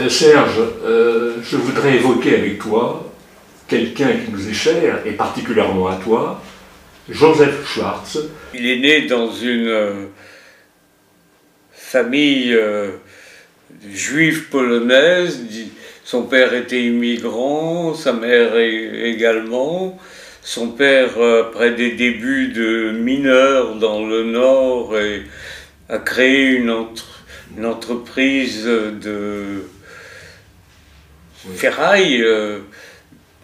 Serge, je voudrais évoquer avec toi quelqu'un qui nous est cher, et particulièrement à toi, Joseph Schwartz. Il est né dans une famille juive polonaise. Son père était immigrant, sa mère également. Son père, après des débuts de mineur dans le Nord, a créé une entreprise de ferraille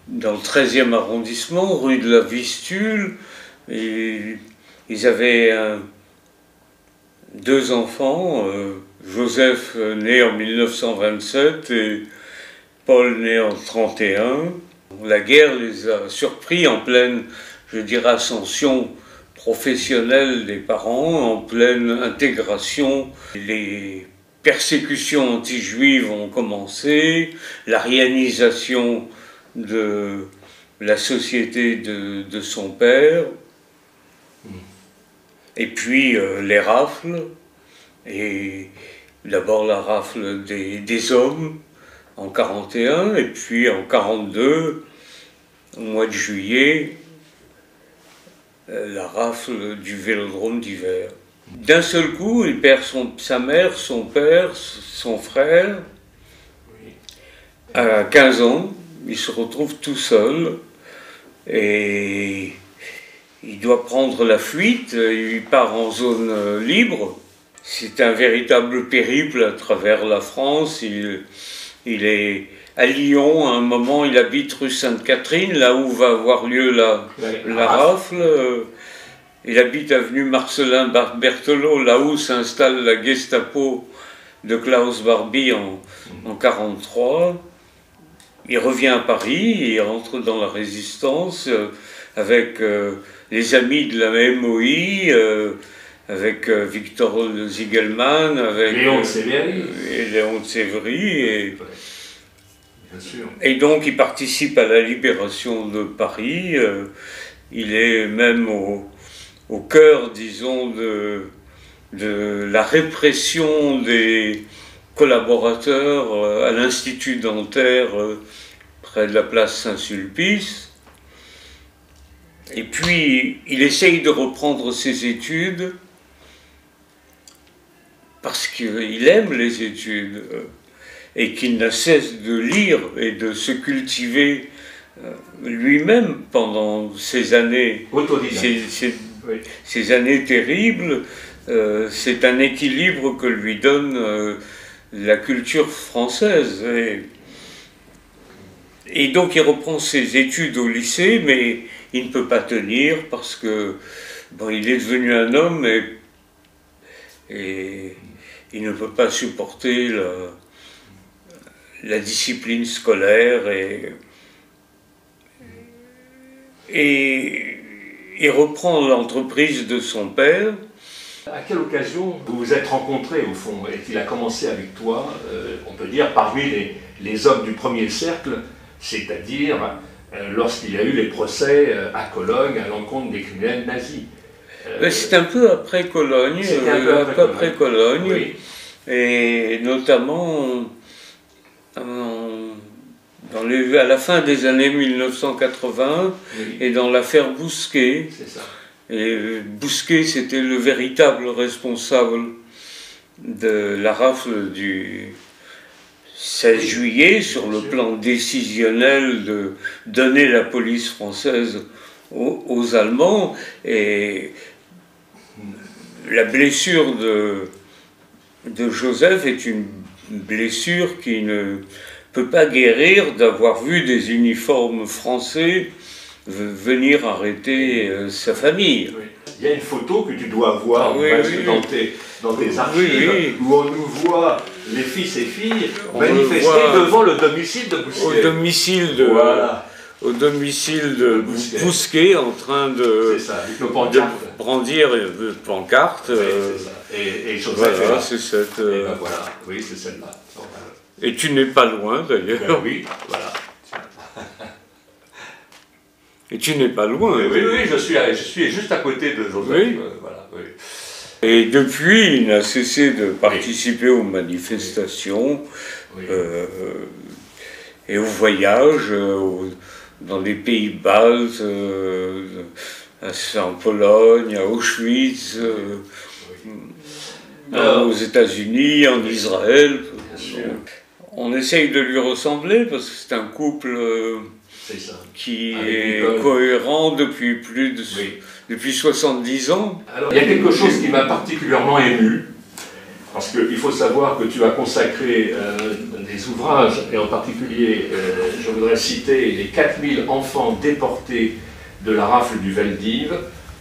dans le 13e arrondissement, rue de la Vistule. Et ils avaient deux enfants, Joseph né en 1927 et Paul né en 1931. La guerre les a surpris en pleine, je dirais, ascension professionnelle des parents, en pleine intégration. Les persécutions anti-juives ont commencé, l'arianisation de la société de son père, et puis les rafles, et d'abord la rafle des hommes en 1941, et puis en 1942, au mois de juillet, la rafle du Vélodrome d'hiver. D'un seul coup, il perd sa mère, son père, son frère. À 15 ans, il se retrouve tout seul et il doit prendre la fuite. Il part en zone libre. C'est un véritable périple à travers la France. Il est à Lyon, à un moment, il habite rue Sainte-Catherine, là où va avoir lieu la rafle. Il habite avenue Marcellin Berthelot, là où s'installe la Gestapo de Klaus Barbie en 1943. Il revient à Paris, il rentre dans la Résistance avec les amis de la MOI, avec Victor Ziegelmann, avec Léon de Sévry. Et Léon de Sévry. Et donc il participe à la libération de Paris. Il est même au cœur, disons, de la répression des collaborateurs à l'Institut dentaire près de la place Saint-Sulpice. Et puis, il essaye de reprendre ses études parce qu'il aime les études et qu'il n'a cesse de lire et de se cultiver lui-même pendant ces années, ces années terribles. C'est un équilibre que lui donne la culture française. Et donc il reprend ses études au lycée, mais il ne peut pas tenir parce que il est devenu un homme et il ne peut pas supporter la discipline scolaire et il reprend l'entreprise de son père. À quelle occasion vous vous êtes rencontrés au fond et qu'il a commencé avec toi, on peut dire, parmi les hommes du premier cercle, c'est-à-dire lorsqu'il y a eu les procès à Cologne à l'encontre des criminels nazis. C'est un peu après Cologne, après Cologne, oui. Et notamment à la fin des années 1980 oui. Et dans l'affaire Bousquet. C'est ça. Et Bousquet, c'était le véritable responsable de la rafle du 16 juillet sur le plan décisionnel de donner la police française aux Allemands. Et la blessure de Joseph est une blessure qui ne peut pas guérir d'avoir vu des uniformes français venir arrêter sa famille. Oui. Il y a une photo que tu dois voir dans tes archives, où on nous voit, les fils et filles, manifester devant le domicile de Bousquet. Au domicile de Bousquet, en train de brandir une pancarte. Oui, c'est ça. Et Joseph voilà, est c'est cette... Et ben voilà, oui, c'est celle-là. Et tu n'es pas loin, d'ailleurs. Ben oui, voilà. Et tu n'es pas loin. Oui, je suis juste à côté de Joseph. Oui. Voilà, oui. Et depuis, il n'a cessé de participer aux manifestations et aux voyages dans les pays baltes, en Pologne, à Auschwitz, aux États-Unis, en Israël. On essaye de lui ressembler parce que c'est un couple qui est cohérent depuis depuis 70 ans. Alors, il y a quelque chose qui m'a particulièrement ému, parce qu'il faut savoir que tu as consacré des ouvrages, et en particulier, je voudrais citer les 4000 enfants déportés de la rafle du Veldiv,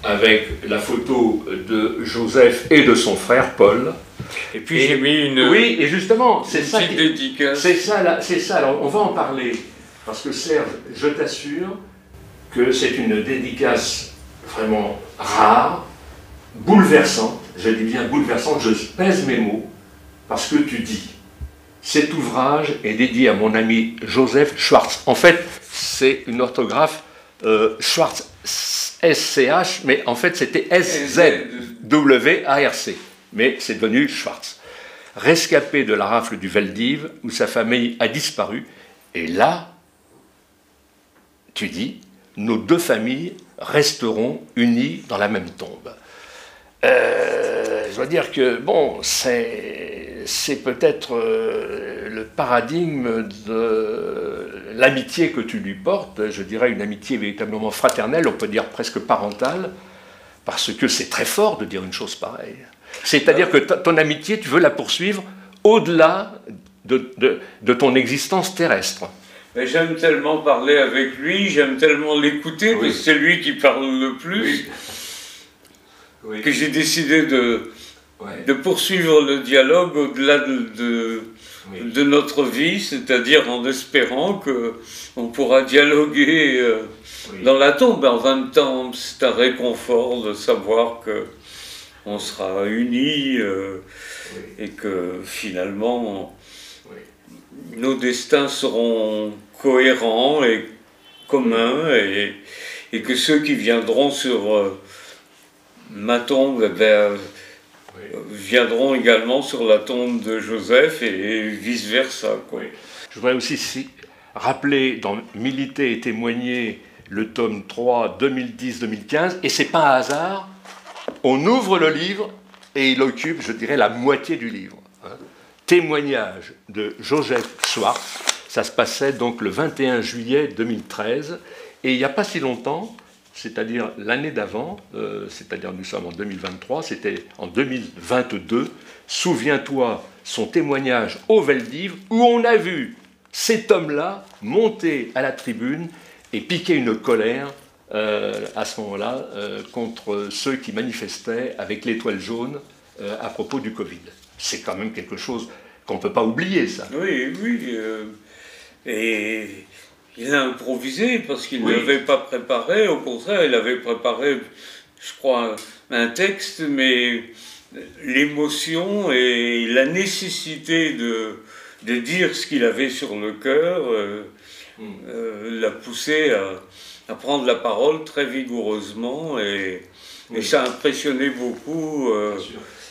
avec la photo de Joseph et de son frère Paul. Et puis j'ai mis une oui, et justement, c'est ça petite dédicace. C'est ça, alors on va en parler, parce que Serge, je t'assure que c'est une dédicace vraiment rare, bouleversante, je dis bien bouleversante, je pèse mes mots, parce que tu dis, cet ouvrage est dédié à mon ami Joseph Schwartz. En fait, c'est une orthographe Schwartz, S-C-H, mais en fait c'était S-Z-W-A-R-C, mais c'est devenu Schwartz. Rescapé de la rafle du Veldiv, où sa famille a disparu, et là, tu dis, nos deux familles resteront unies dans la même tombe. Je dois dire que, bon, c'est peut-être le paradigme de l'amitié que tu lui portes, je dirais une amitié véritablement fraternelle, on peut dire presque parentale, parce que c'est très fort de dire une chose pareille. C'est-à-dire que ton amitié, tu veux la poursuivre au-delà de ton existence terrestre. J'aime tellement parler avec lui, j'aime tellement l'écouter, parce que c'est lui qui parle le plus, que j'ai décidé de poursuivre le dialogue au-delà de notre vie, c'est-à-dire en espérant qu'on pourra dialoguer dans la tombe. En même temps, c'est un réconfort de savoir qu'on sera unis et que finalement nos destins seront cohérents et communs et que ceux qui viendront sur ma tombe viendront également sur la tombe de Joseph et vice-versa. Je voudrais aussi rappeler dans Militer et témoigner le tome 3 2010-2015, et c'est pas un hasard, on ouvre le livre et il occupe, je dirais, la moitié du livre. Témoignage de Joseph Schwartz, ça se passait donc le 21 juillet 2013, et il n'y a pas si longtemps, c'est-à-dire l'année d'avant, c'est-à-dire nous sommes en 2023, c'était en 2022, souviens-toi, son témoignage au Veldiv, où on a vu cet homme-là monter à la tribune et piquer une colère à ce moment-là contre ceux qui manifestaient avec l'étoile jaune à propos du Covid. C'est quand même quelque chose qu'on ne peut pas oublier, ça. Oui, et il a improvisé parce qu'il ne l'avait pas préparé, au contraire, il avait préparé, je crois, un texte, mais l'émotion et la nécessité de dire ce qu'il avait sur le cœur l'a poussé à prendre la parole très vigoureusement et ça a impressionné beaucoup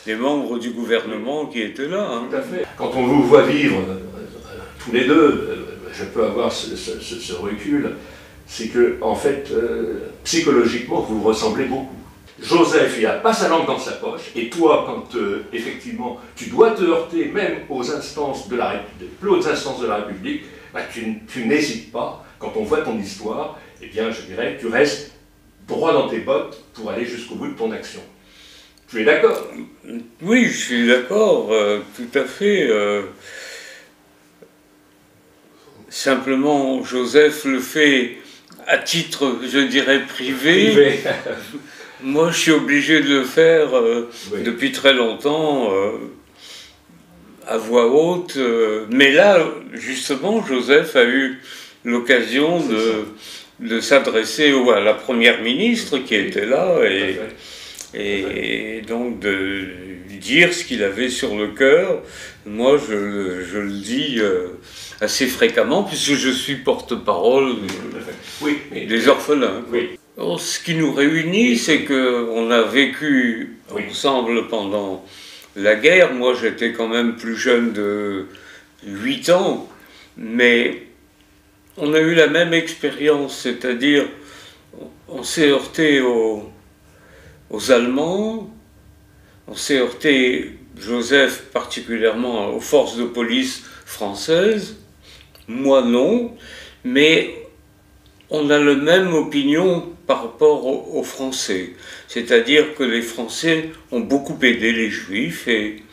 les membres du gouvernement qui étaient là. Tout à fait. Quand on vous voit vivre tous les deux, je peux avoir ce recul, c'est que, en fait, psychologiquement, vous vous ressemblez beaucoup. Joseph, il n'a pas sa langue dans sa poche, et toi, quand effectivement, tu dois te heurter même aux instances de la République, plus hautes instances de la République, bah, tu n'hésites pas, quand on voit ton histoire, eh bien, je dirais, tu restes droit dans tes bottes pour aller jusqu'au bout de ton action. Tu es d'accord? Oui, je suis d'accord, tout à fait. Simplement, Joseph le fait à titre, je dirais, privé. Moi, je suis obligé de le faire depuis très longtemps, à voix haute. Mais là, justement, Joseph a eu l'occasion de s'adresser à la première ministre qui était là et donc de dire ce qu'il avait sur le cœur. Moi, je le dis assez fréquemment, puisque je suis porte-parole des orphelins. Oui. Oh, ce qui nous réunit, c'est qu'on a vécu ensemble pendant la guerre. Moi, j'étais quand même plus jeune de 8 ans, mais on a eu la même expérience, c'est-à-dire on s'est heurté aux Allemands, on s'est heurté, Joseph particulièrement, aux forces de police françaises, moi non, mais on a la même opinion par rapport aux Français. C'est-à-dire que les Français ont beaucoup aidé les Juifs et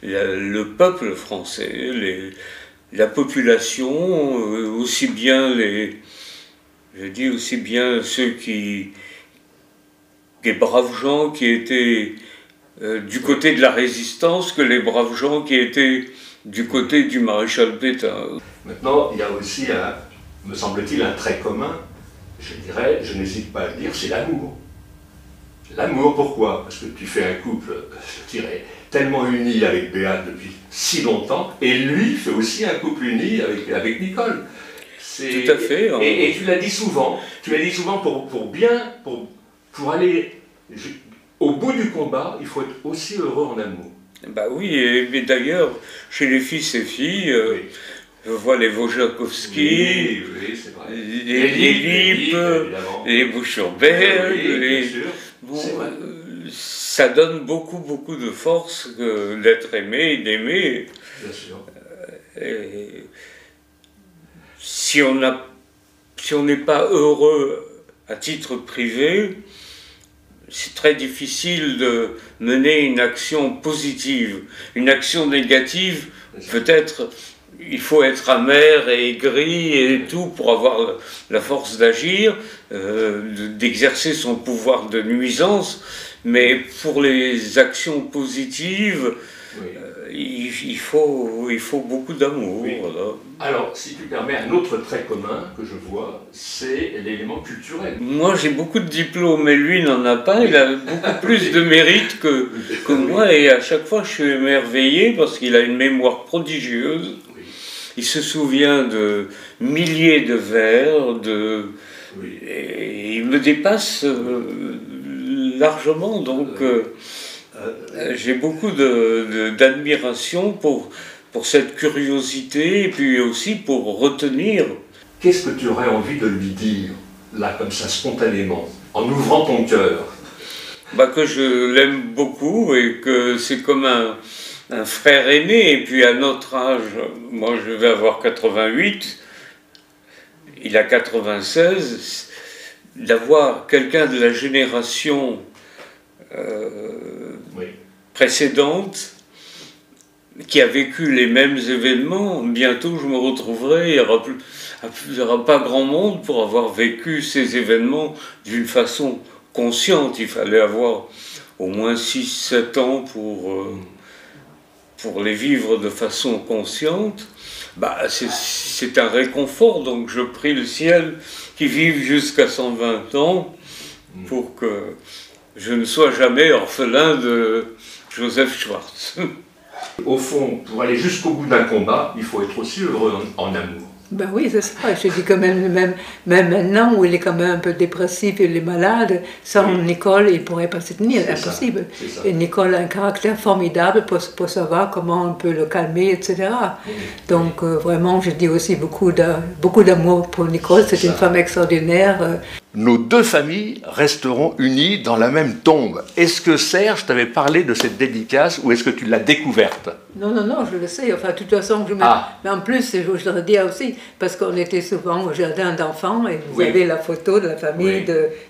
le peuple français, la population, aussi bien aussi bien ceux les braves gens qui étaient du côté de la résistance que les braves gens qui étaient du côté du maréchal Pétain. Maintenant, il y a aussi, me semble-t-il, un trait commun, je dirais, je n'hésite pas à le dire, c'est l'amour. L'amour, pourquoi? Parce que tu fais un couple, je dirais, tellement uni avec Béat depuis si longtemps, et lui fait aussi un couple uni avec Nicole. Tout à fait. Et tu l'as dit souvent, pour aller au bout du combat, il faut être aussi heureux en amour. Bah oui, mais d'ailleurs, chez les fils et filles, je vois les Wojciechowski, les Lippe, les Boucherberg, ça donne beaucoup de force d'être aimé et d'aimer. Bien sûr. Si on n'est pas heureux à titre privé, c'est très difficile de mener une action positive. Une action négative, peut-être, il faut être amer et aigri et tout pour avoir la force d'agir, d'exercer son pouvoir de nuisance, mais pour les actions positives, il faut beaucoup d'amour. Oui. Voilà. Alors, si tu permets, un autre trait commun que je vois, c'est l'élément culturel. Moi, j'ai beaucoup de diplômes, mais lui n'en a pas. Il a beaucoup plus de mérite que moi, et à chaque fois, je suis émerveillé parce qu'il a une mémoire prodigieuse. Oui. Il se souvient de milliers de vers, et il me dépasse largement, donc j'ai beaucoup d'admiration pour cette curiosité et puis aussi pour retenir. Qu'est-ce que tu aurais envie de lui dire, là, comme ça, spontanément, en ouvrant ton cœur? Que je l'aime beaucoup et que c'est comme un frère aîné, et puis à notre âge, moi je vais avoir 88, il a 96, d'avoir quelqu'un de la génération précédente qui a vécu les mêmes événements, bientôt je me retrouverai, il n'y aura pas grand monde pour avoir vécu ces événements d'une façon consciente. Il fallait avoir au moins 6-7 ans pour les vivre de façon consciente. C'est un réconfort, donc je prie le ciel qu'il vive jusqu'à 120 ans pour que je ne sois jamais orphelin de Joseph Schwartz. Au fond, pour aller jusqu'au bout d'un combat, il faut être aussi heureux en amour. Ben oui, c'est ça. Je dis quand même maintenant où il est quand même un peu dépressif, il est malade, sans Nicole, il ne pourrait pas se tenir, impossible. Et Nicole a un caractère formidable pour savoir comment on peut le calmer, etc. Donc vraiment, je dis aussi beaucoup d'amour pour Nicole, c'est une femme extraordinaire. Nos deux familles resteront unies dans la même tombe. Est-ce que Serge t'avait parlé de cette dédicace ou est-ce que tu l'as découverte? Non, je le sais. Enfin, de toute façon, mais en plus, je le dis aussi, parce qu'on était souvent au jardin d'enfants et vous avez la photo de la famille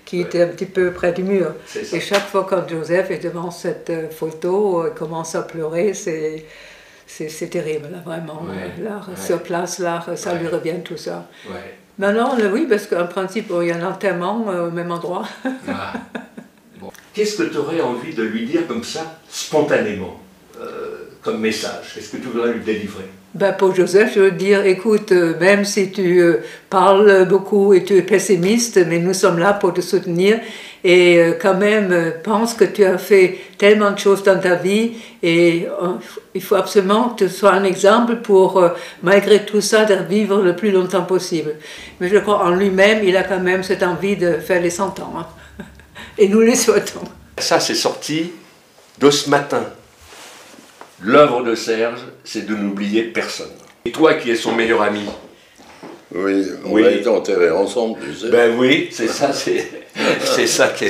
qui était un petit peu près du mur. Et chaque fois quand Joseph est devant cette photo, il commence à pleurer, c'est terrible, là, vraiment. Là, sur place, là, ça lui revient tout ça. Non, oui, parce qu'en principe, il y a un enterrement au même endroit. Bon. Qu'est-ce que tu aurais envie de lui dire comme ça, spontanément, comme message? Est-ce que tu voudrais lui délivrer? Pour Joseph, je veux dire, écoute, même si tu parles beaucoup et tu es pessimiste, mais nous sommes là pour te soutenir et quand même pense que tu as fait tellement de choses dans ta vie et il faut absolument que tu sois un exemple pour, malgré tout ça, de vivre le plus longtemps possible. Mais je crois en lui-même, il a quand même cette envie de faire les 100 ans. Hein. Et nous les souhaitons. Ça, c'est sorti de ce matin. L'œuvre de Serge, c'est de n'oublier personne. Et toi qui es son meilleur ami. Oui, on a été enterrés ensemble, tu sais. Ben oui, c'est ça, c'est ça qui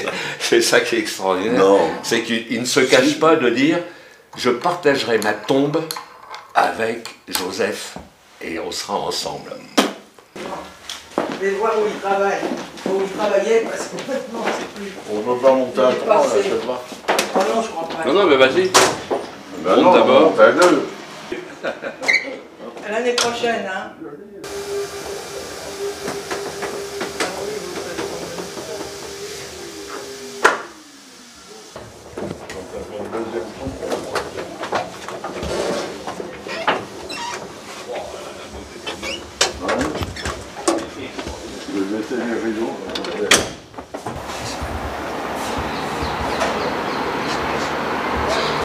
est extraordinaire. C'est qu'il ne se cache pas de dire « Je partagerai ma tombe avec Joseph et on sera ensemble ». Je vais voir où il travaille, où il travaillait, parce que maintenant c'est plus... On ne peut pas monter à 3, là, je sais pas. Oh non, je crois pas. Non, mais vas-y. Ben non, d'abord. On monte à 2. L'année prochaine, hein.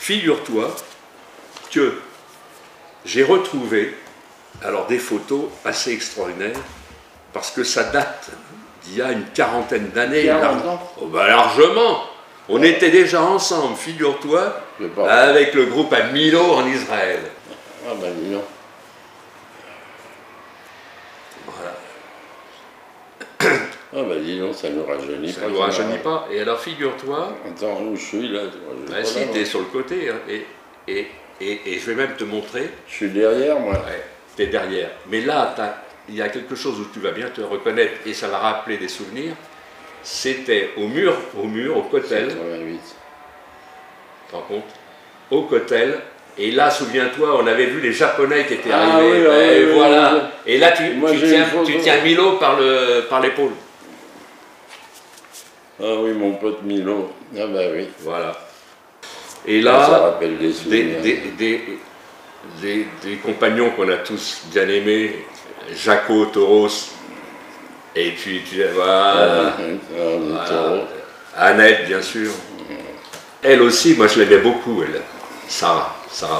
Figure-toi que j'ai retrouvé alors des photos assez extraordinaires parce que ça date d'il y a une quarantaine d'années. Oh, bah, largement. On était déjà ensemble, figure-toi, avec le groupe à Milo en Israël. Ah ben dis donc. Voilà. Ah ben dis donc, ça ne nous rajeunit pas. Ça ne nous rajeunit pas. Et alors figure-toi... Attends, où je suis là? Bah si, t'es sur le côté. Hein, et je vais même te montrer. Je suis derrière, moi. Ouais, t'es derrière. Mais là, il y a quelque chose où tu vas bien te reconnaître et ça va rappeler des souvenirs. C'était au mur, au Cotel. 88. Tu te rends compte? Au Cotel. Et là, souviens-toi, on avait vu les Japonais qui étaient arrivés. Oui, voilà. Oui. Et là, tu tiens Milo par l'épaule. Ah oui, mon pote Milo. Ah bah oui. Voilà. Et là, ça rappelle des souvenirs. Des compagnons qu'on a tous bien aimés, Jaco, Toros, et puis voilà, Annette bien sûr. Elle aussi, moi je l'aimais beaucoup, elle. Sarah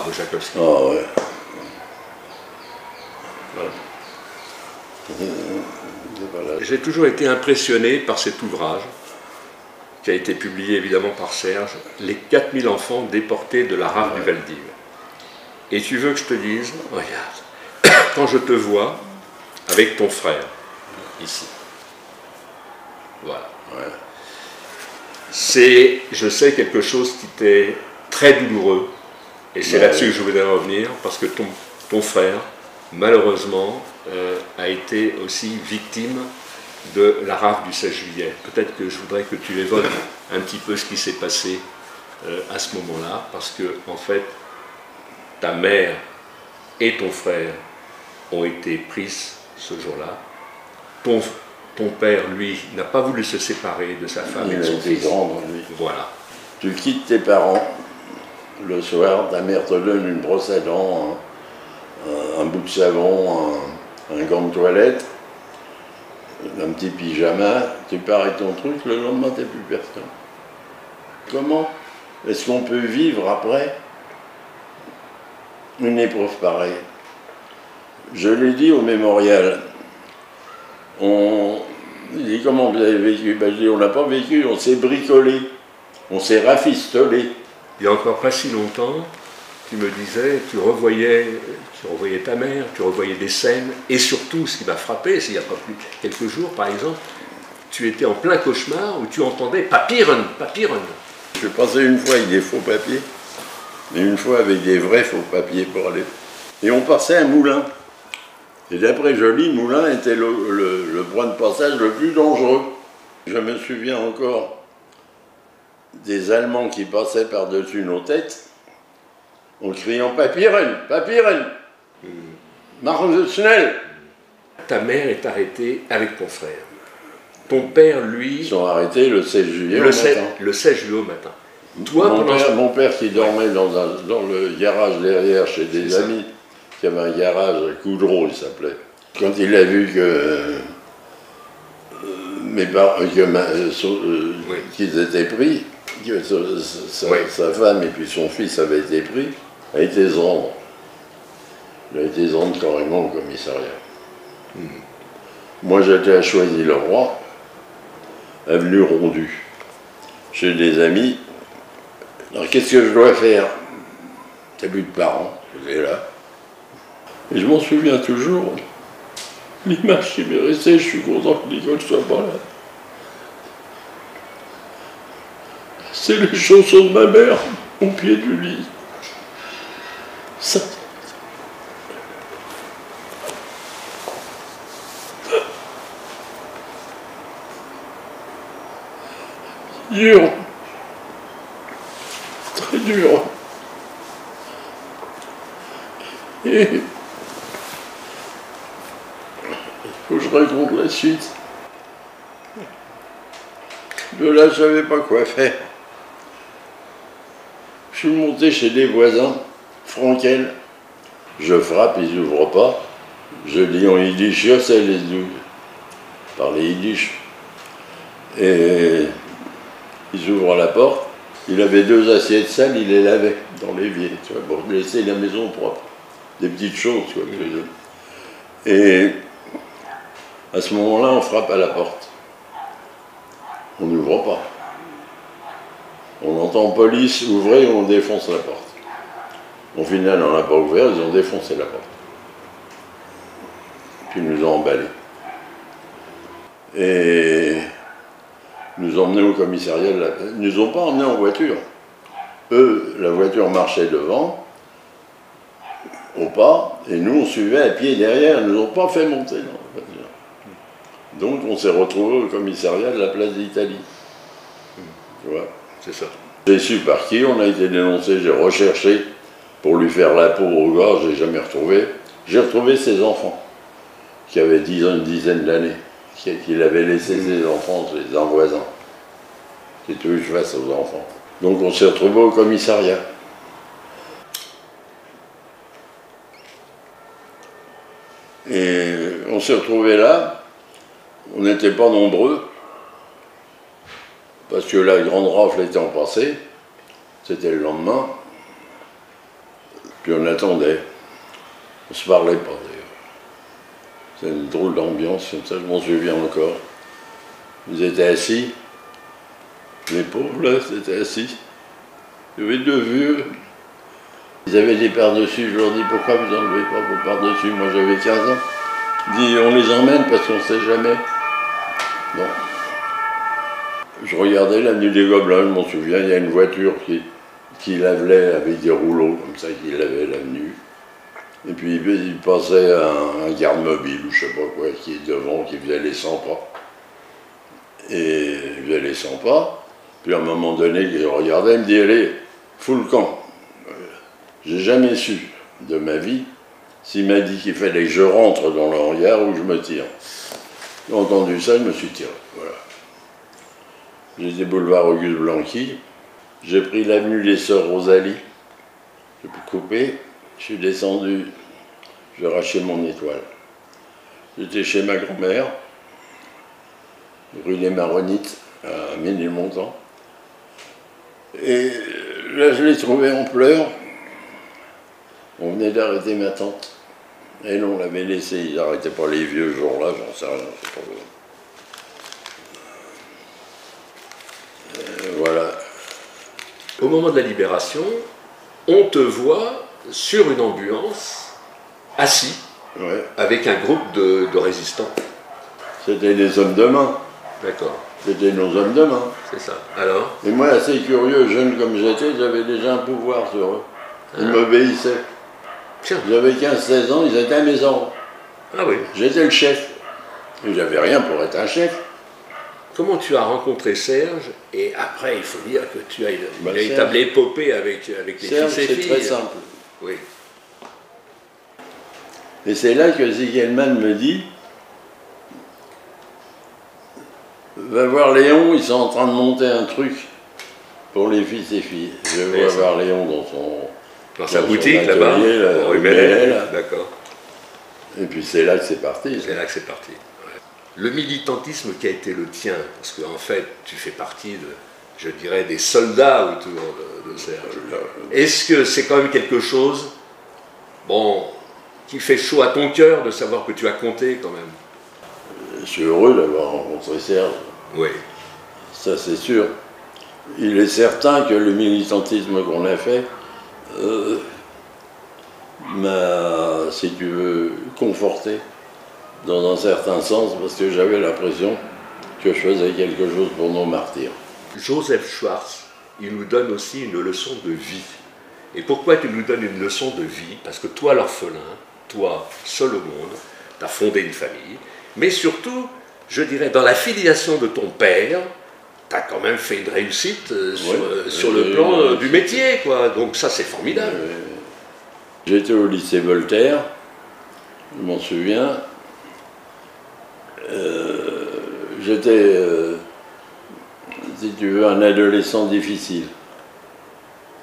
Wojakowski. Ah ouais. Voilà. J'ai toujours été impressionné par cet ouvrage, qui a été publié évidemment par Serge, les 4000 enfants déportés de la rave du Val-d'Hiv. Et tu veux que je te dise, regarde, quand je te vois avec ton frère, ici, voilà, c'est, je sais, quelque chose qui t'est très douloureux, et c'est là-dessus que je voudrais revenir, parce que ton frère, malheureusement, a été aussi victime de la rafle du 16 juillet. Peut-être que je voudrais que tu évoques un petit peu ce qui s'est passé à ce moment-là, parce que, en fait, ta mère et ton frère ont été prises ce jour-là. Ton père, lui, n'a pas voulu se séparer de sa femme et de son fils. Grand, lui. Voilà. Tu quittes tes parents le soir, ta mère te donne une brosse à dents, un bout de savon, un gant de toilette, un petit pyjama, tu pars avec ton truc, le lendemain t'es plus personne. Comment est-ce qu'on peut vivre après une épreuve pareille? Je l'ai dit au mémorial. Il dit comment vous avez vécu? Ben, je dis on n'a pas vécu, on s'est bricolé, on s'est rafistolé. Il y a encore pas si longtemps, tu me disais, tu revoyais ta mère, tu revoyais des scènes, et surtout, ce qui m'a frappé, c'est il n'y a pas plus quelques jours, par exemple, tu étais en plein cauchemar où tu entendais Papieren, Papieren. Je passais une fois avec des faux papiers, et une fois avec des vrais faux papiers pour aller. Et on passait un moulin. Et d'après Joly, Moulin était le point de passage le plus dangereux. Je me souviens encore des Allemands qui passaient par-dessus nos têtes en criant « Papieren, Papieren, Marche schnell !» Ta mère est arrêtée avec ton frère. Ton père, lui... Ils sont arrêtés le 16 juillet au matin. Le 16 juillet au matin. Toi, mon père qui dormait dans le garage derrière chez des amis, qui avait un garage, Coudreau il s'appelait. Quand il a vu que qu'ils étaient pris, que sa femme et puis son fils avaient été pris, a été se rendre. Il a été se rendre carrément au commissariat. Moi j'étais à Choisy-le-Roi, avenue Rondu, chez des amis. Alors qu'est-ce que je dois faire? T'as plus de parents, j'étais là. Et je m'en souviens toujours. L'image qui m'est restée, je suis content que Nicole soit pas là. C'est les chaussons de ma mère au pied du lit. Ça. Dur. Très dur. Et il faut que je raconte la suite. De là, je savais pas quoi faire. Je suis monté chez des voisins, Frankel. Je frappe, ils n'ouvrent pas. Je dis en yiddish, je sais les deux. Parler yiddish. Et ils ouvrent la porte. Il avait 2 assiettes sales, il les lavait dans l'évier, tu vois, pour laisser la maison propre. Des petites choses, tu vois. Et à ce moment-là, on frappe à la porte. On n'ouvre pas. On entend police, ouvrez, on défonce la porte. Au final, on n'a pas ouvert, ils ont défoncé la porte. Puis ils nous ont emballés. Et nous ont emmenés au commissariat. Ils ne nous ont pas emmenés en voiture. Eux, la voiture marchait devant, au pas, et nous, on suivait à pied derrière. Ils ne nous ont pas fait monter dans la voiture. Donc, on s'est retrouvés au commissariat de la place d'Italie. Tu vois? C'est ça. J'ai su par qui, on a été dénoncé, j'ai recherché pour lui faire la peau au gars, je n'ai jamais retrouvé. J'ai retrouvé ses enfants, qui avaient une dizaine d'années, qu'il avait laissé ses enfants chez un voisin, qui était face aux enfants. Donc on s'est retrouvés au commissariat. Et on s'est retrouvés là, on n'était pas nombreux, parce que la grande rafle était en passé, c'était le lendemain, puis on attendait. On ne se parlait pas d'ailleurs. C'est une drôle d'ambiance, comme ça, je m'en souviens encore. Ils étaient assis, les pauvres là, ils étaient assis. Il y avait 2 vieux. Ils avaient des par-dessus, je leur dis pourquoi vous n'enlevez pas vos par-dessus? Moi j'avais 15 ans. Je dis on les emmène parce qu'on ne sait jamais. Bon. Je regardais l'avenue des Gobelins, je m'en souviens, il y a une voiture qui lavelait avec des rouleaux, comme ça, qui lavait l'avenue. Et puis il passait un garde mobile, ou je sais pas quoi, qui est devant, qui faisait les 100 pas. Et il faisait les 100 pas, puis à un moment donné, il regardait, il me dit, allez, fous le camp. J'ai jamais su de ma vie s'il m'a dit qu'il fallait que je rentre dans le hangar ou que je me tire. J'ai entendu ça, je me suis tiré, voilà. J'étais boulevard Auguste Blanqui, j'ai pris l'avenue des Sœurs Rosalie, j'ai pu couper, je suis descendu, j'ai arraché mon étoile. J'étais chez ma grand-mère, rue des Maronites, à Ménilmontant. Et là, je l'ai trouvé en pleurs. On venait d'arrêter ma tante. Et là, on l'avait laissé, ils n'arrêtaient pas les vieux ce jour-là, j'en sais rien, je sais pas. Voilà. Au moment de la libération, on te voit sur une ambulance, assis, ouais, avec un groupe de résistants. C'était des hommes de main. D'accord. C'était nos hommes de main. C'est ça. Alors? Et moi, assez curieux, jeune comme j'étais, j'avais déjà un pouvoir sur eux. Ils m'obéissaient. J'avais 15-16 ans, ils étaient à mes ordres. Ah oui. J'étais le chef. Et j'avais rien pour être un chef. Comment tu as rencontré Serge? Et après, il faut dire que tu as une véritable épopée avec les Serge, fils et filles. c'est très simple. Oui. Et c'est là que Ziegelman me dit, va voir Léon, ils sont en train de monter un truc pour les fils et filles. Je vais voir Léon dans sa boutique là-bas, rue Bellay, là. D'accord. Et puis c'est là que c'est parti. C'est là que c'est parti. Ouais. le militantisme qui a été le tien, parce qu'en fait, tu fais partie de, je dirais, des soldats autour de Serge. Est-ce que c'est quand même quelque chose, bon, qui fait chaud à ton cœur de savoir que tu as compté quand même? Je suis heureux d'avoir rencontré Serge. Oui. Ça, c'est sûr. Il est certain que le militantisme qu'on a fait m'a, si tu veux, conforté dans un certain sens, parce que j'avais l'impression que je faisais quelque chose pour nos martyrs. Joseph Schwartz, il nous donne aussi une leçon de vie. Et pourquoi tu nous donnes une leçon de vie? Parce que toi, l'orphelin, toi, seul au monde, tu as fondé une famille, mais surtout, je dirais, dans la filiation de ton père, tu as quand même fait une réussite sur le plan du métier, quoi. Donc ça, c'est formidable. J'étais au lycée Voltaire, je m'en souviens. J'étais, si tu veux, un adolescent difficile.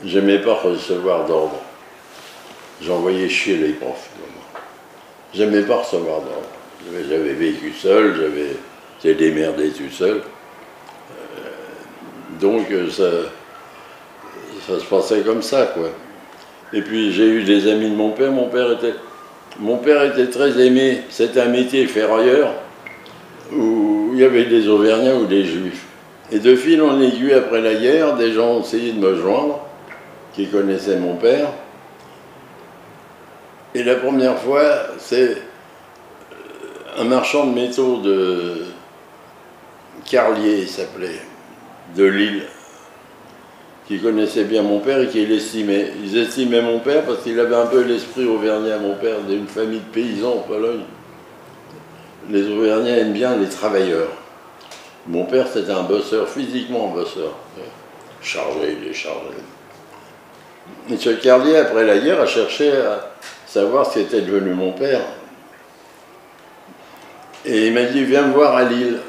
J'aimais pas recevoir d'ordre. J'envoyais chier les profs. J'aimais pas recevoir d'ordre. J'avais vécu seul, j'étais démerdé tout seul. Donc ça se passait comme ça, quoi. Et puis j'ai eu des amis de mon père. Mon père était très aimé. C'était un métier ferrailleur où il y avait des Auvergnats ou des Juifs. Et de fil en aiguille, après la guerre, des gens ont essayé de me joindre, qui connaissaient mon père. Et la première fois, c'est un marchand de métaux de Carlier, il s'appelait, de Lille, qui connaissait bien mon père et qui l'estimait. Ils estimaient mon père parce qu'il avait un peu l'esprit auvergnat, mon père, d'une famille de paysans en Pologne. Les Auvergnats aiment bien les travailleurs. Mon père, c'était un bosseur, physiquement un bosseur. Chargé, il est chargé. Et ce Carlier, après la guerre, a cherché à savoir ce qu'était devenu mon père. Et il m'a dit, viens me voir à Lille.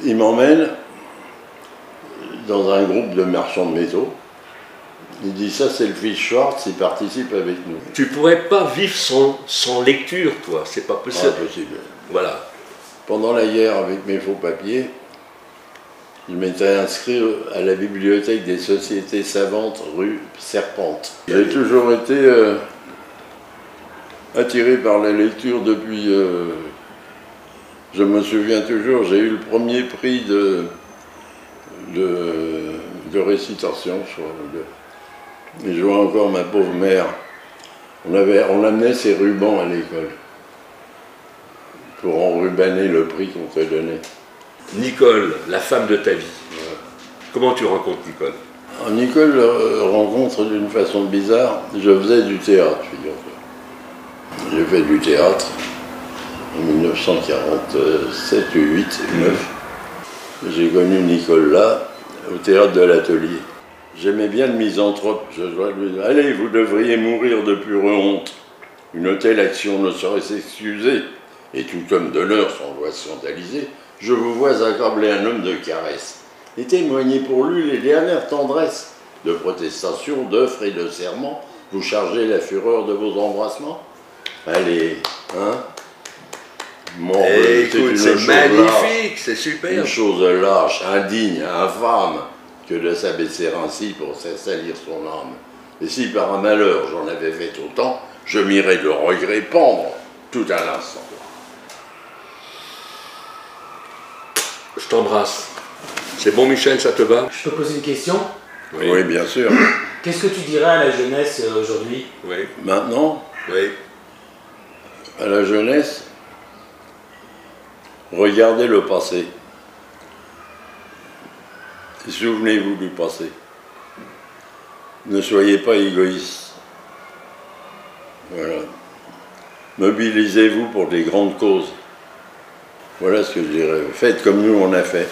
Il m'emmène dans un groupe de marchands de métaux. Il dit, ça c'est le fils Schwartz, il participe avec nous. Tu pourrais pas vivre sans lecture, toi, c'est pas possible. Impossible. Voilà. Pendant la guerre, avec mes faux papiers, je m'étais inscrit à la bibliothèque des Sociétés Savantes, rue Serpente. J'ai toujours été attiré par la lecture depuis... je me souviens toujours, j'ai eu le premier prix de récitation. Et je vois encore ma pauvre mère. On amenait ses rubans à l'école pour enrubanner le prix qu'on te donnait. Nicole, la femme de ta vie. Ouais. Comment tu rencontres Nicole? Nicole rencontre d'une façon bizarre. Je faisais du théâtre, figure-toi. J'ai fait du théâtre en 1947, 8, 9. J'ai connu Nicole là, au théâtre de l'Atelier. J'aimais bien le misanthrope. Je dois lui dire, allez, vous devriez mourir de pure honte. Une telle action ne saurait s'excuser. Et tout homme d'honneur s'en doit scandaliser. Je vous vois accabler un homme de caresse. Et témoignez pour lui les dernières tendresses. De protestations, d'offres et de serments. Vous chargez la fureur de vos embrassements. Allez, hein? Écoute, c'est magnifique, c'est super. Une chose lâche, indigne, infâme, que de s'abaisser ainsi pour salir son âme. Et si par un malheur j'en avais fait autant, je m'irais de regret pendre tout un instant. Je t'embrasse. C'est bon, Michel, ça te va? Je peux poser une question? Oui, bien sûr. Qu'est-ce que tu dirais à la jeunesse aujourd'hui? Oui. Maintenant? Oui. À la jeunesse, regardez le passé. Et souvenez-vous du passé. Ne soyez pas égoïstes. Voilà. Mobilisez-vous pour des grandes causes. Voilà ce que je dirais. Faites comme nous on a fait.